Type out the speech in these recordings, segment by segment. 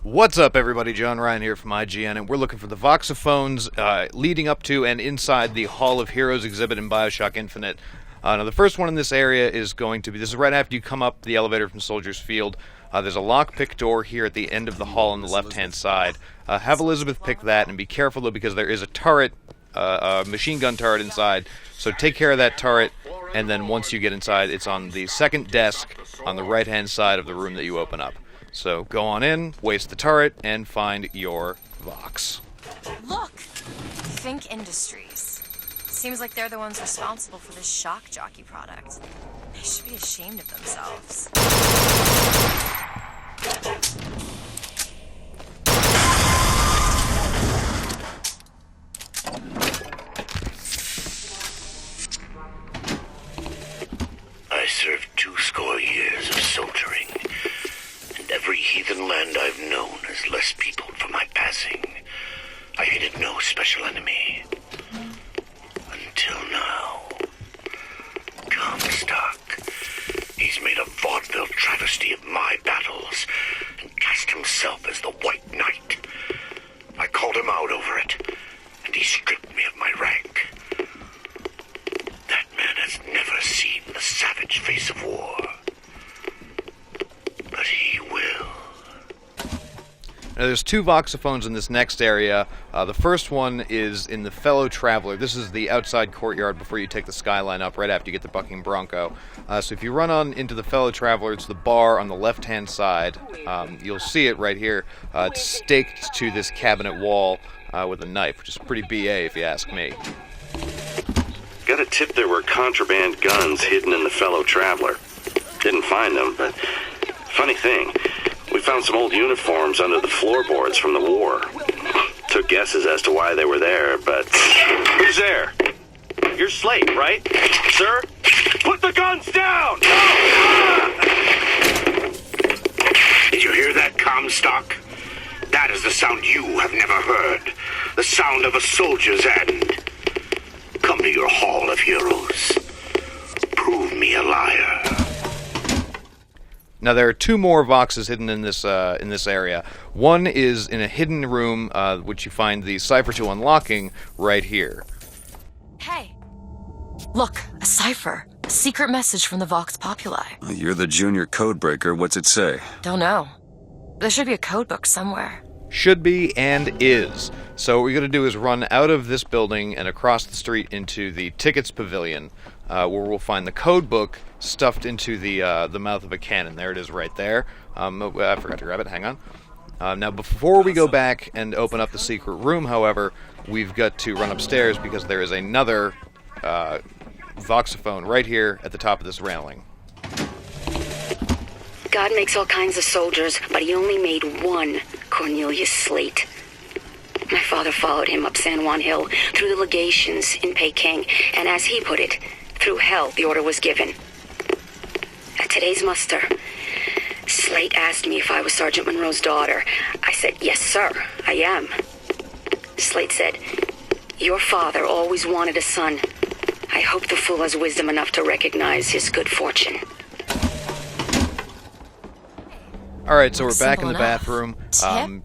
What's up, everybody? John Ryan here from IGN, and we're looking for the Voxophones leading up to and inside the Hall of Heroes exhibit in BioShock Infinite. Now, the first one in this area is going to be... This is right after you come up the elevator from Soldier's Field. There's a lockpick door here at the end of the hall on the left-hand side. Have Elizabeth pick that, and be careful, though, because there is a turret, a machine gun turret inside. So take care of that turret, and then once you get inside, it's on the second desk on the right-hand side of the room that you open up. So go on in, waste the turret, and find your Vox. Look! Think Industries. Seems like they're the ones responsible for this shock jockey product. They should be ashamed of themselves. I served 20 years of soldiering. Every heathen land I've known has less peopled for my passing. I hated no special enemy. Until now. Comstock. He's made a vaudeville travesty of my battles and cast himself as the White Knight. I called him out over it, and he stripped me of my rank. That man has never seen the savage face of war. But he will. Now, there's two Voxophones in this next area. The first one is in the Fellow Traveler. This is the outside courtyard before you take the Skyline up, right after you get the Bucking Bronco. So if you run on into the Fellow Traveler, it's the bar on the left-hand side. You'll see it right here. It's staked to this cabinet wall with a knife, which is pretty BA if you ask me. Got a tip there were contraband guns hidden in the Fellow Traveler. Didn't find them, but funny thing, we found some old uniforms under the floorboards from the war. Took guesses as to why they were there, but... Who's there? You're Slate, right? Sir? Put the guns down! Did you hear that, Comstock? That is the sound you have never heard. The sound of a soldier's end. Come to your Hall of Heroes. Prove me a liar. Now, there are two more Voxes hidden in this area. One is in a hidden room, which you find the Cipher to unlocking right here. Hey! Look, a Cipher. A secret message from the Vox Populi. You're the junior codebreaker. What's it say? Don't know. There should be a codebook somewhere. Should be and is. So what we're going to do is run out of this building and across the street into the Tickets Pavilion, where we'll find the code book stuffed into the mouth of a cannon. There it is right there. I forgot to grab it. Hang on. Now, before we go back and open up the secret room, however, we've got to run upstairs because there is another Voxophone right here at the top of this railing. God makes all kinds of soldiers, but he only made one, Cornelius Slate. My father followed him up San Juan Hill through the legations in Peking, and as he put it, through hell the order was given. At today's muster, Slate asked me if I was Sergeant Monroe's daughter. I said, yes, sir, I am. Slate said, your father always wanted a son. I hope the fool has wisdom enough to recognize his good fortune. Alright, so we're back in the bathroom.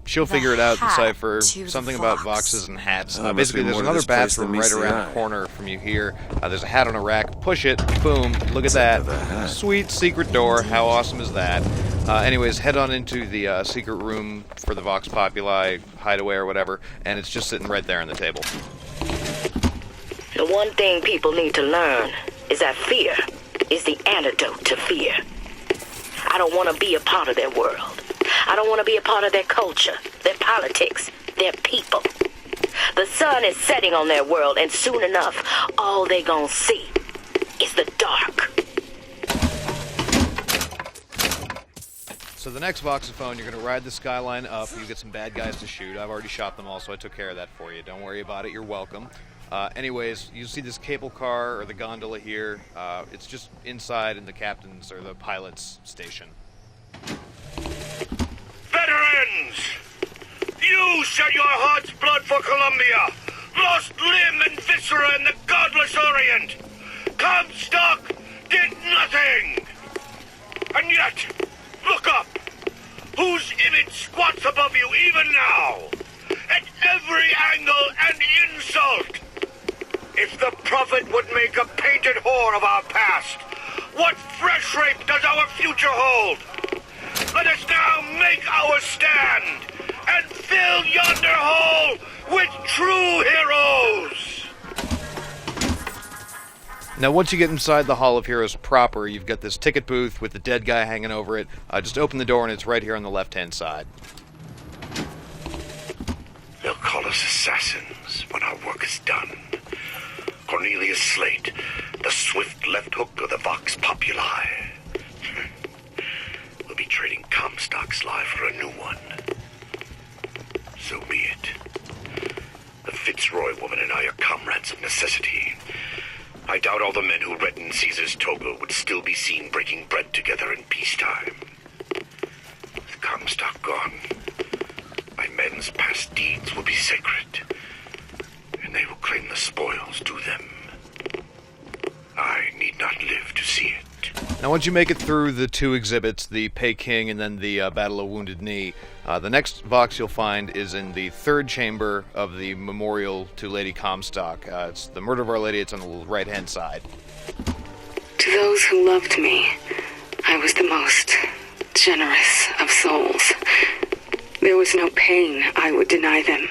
She'll figure it out, the Cipher. Something about Voxes and hats. Basically, there's another bathroom right around the corner from you here. There's a hat on a rack. Push it. Boom. Look at that. Sweet secret door. How awesome is that? Anyways, head on into the secret room for the Vox Populi hideaway or whatever, and it's just sitting right there on the table. The one thing people need to learn is that fear is the antidote to fear. I don't want to be a part of their world. I don't want to be a part of their culture, their politics, their people. The sun is setting on their world, and soon enough, all they gonna see is the dark. So the next Voxophone, you're going to ride the Skyline up. You get some bad guys to shoot. I've already shot them all, so I took care of that for you. Don't worry about it. You're welcome. Anyways, you see this cable car or the gondola here. It's just inside in the captain's or the pilot's station. Veterans! You shed your heart's blood for Columbia, lost limb and viscera in the godless Orient. Comstock did nothing! And yet, look up! Whose image squats threats above you even now. At every angle and insult. If the Prophet would make a painted whore of our past, what fresh rape does our future hold? Let us now make our stand and fill yonder hole with true heroes! Now, once you get inside the Hall of Heroes proper, you've got this ticket booth with the dead guy hanging over it. Just open the door and it's right here on the left-hand side. They'll call us assassins when our work is done. Cornelius Slate, the swift left hook of the Vox Populi. We'll be trading Comstock's life for a new one. So be it. The Fitzroy woman and I are comrades of necessity. I doubt all the men who reddened Caesar's toga would still be seen breaking bread together in peacetime. With Comstock gone, my men's past deeds will be sacred, and they will claim the spoils due them. I need not live to see it. Now, once you make it through the two exhibits, the Peking and then the Battle of Wounded Knee, the next Vox you'll find is in the third chamber of the memorial to Lady Comstock. It's the Murder of Our Lady. It's on the right-hand side. To those who loved me, I was the most generous of souls. There was no pain I would deny them,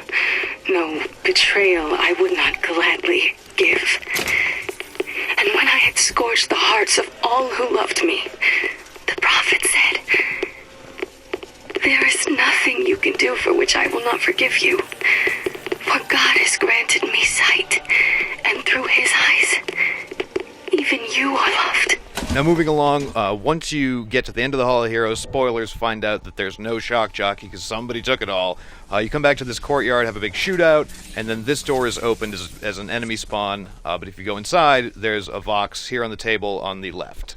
no betrayal I would not gladly give. And when I had scorched the hearts of all who loved me, the prophet said, "There is nothing you can do for which I will not forgive you. For God has granted me sight, and through his eyes, even you are loved." Now, moving along, once you get to the end of the Hall of Heroes, spoilers, find out that there's no shock jockey because somebody took it all. You come back to this courtyard, have a big shootout, and then this door is opened as an enemy spawn. But if you go inside, there's a Vox here on the table on the left.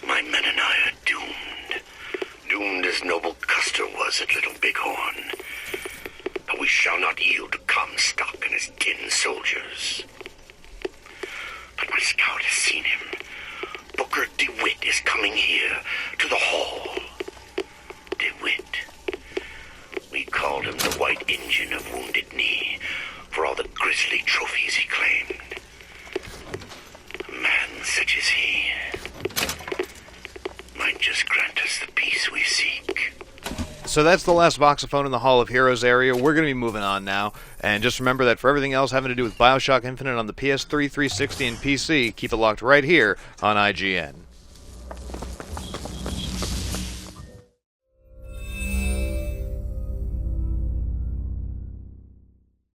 My men and I are doomed. Doomed as noble Custer was at Little Bighorn. But we shall not yield to Comstock and his tin soldiers. But my scout has seen him. Booker DeWitt is coming here to the hall. DeWitt. We called him the White Injun of Wounded Knee for all the grisly trophies he claimed. A man such as he might just grant us the peace we seek. So that's the last Voxophone in the Hall of Heroes area. We're going to be moving on now. And just remember that for everything else having to do with BioShock Infinite on the PS3, 360, and PC, keep it locked right here on IGN.